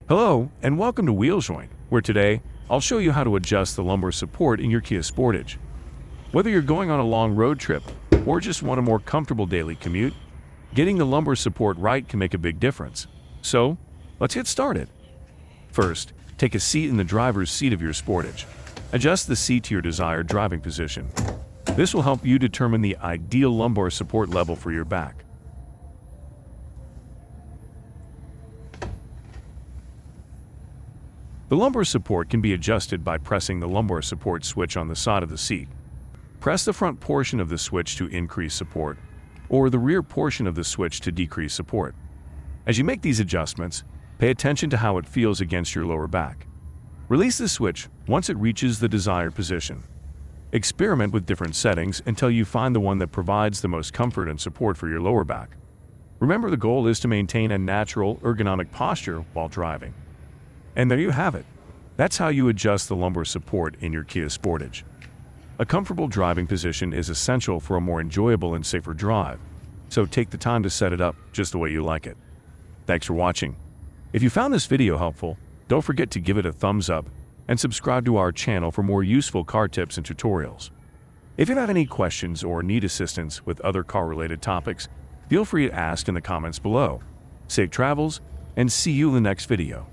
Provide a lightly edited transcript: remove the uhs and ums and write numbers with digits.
Hello, and welcome to Wheel Joint, where today I'll show you how to adjust the lumbar support in your Kia Sportage. Whether you're going on a long road trip or just want a more comfortable daily commute, getting the lumbar support right can make a big difference. So, let's get started. First, take a seat in the driver's seat of your Sportage. Adjust the seat to your desired driving position. This will help you determine the ideal lumbar support level for your back. The lumbar support can be adjusted by pressing the lumbar support switch on the side of the seat. Press the front portion of the switch to increase support, or the rear portion of the switch to decrease support. As you make these adjustments, pay attention to how it feels against your lower back. Release the switch once it reaches the desired position. Experiment with different settings until you find the one that provides the most comfort and support for your lower back. Remember, the goal is to maintain a natural, ergonomic posture while driving. And there you have it. That's how you adjust the lumbar support in your Kia Sportage. A comfortable driving position is essential for a more enjoyable and safer drive, so take the time to set it up just the way you like it. Thanks for watching. If you found this video helpful, don't forget to give it a thumbs up and subscribe to our channel for more useful car tips and tutorials. If you have any questions or need assistance with other car-related topics, feel free to ask in the comments below. Safe travels, and see you in the next video.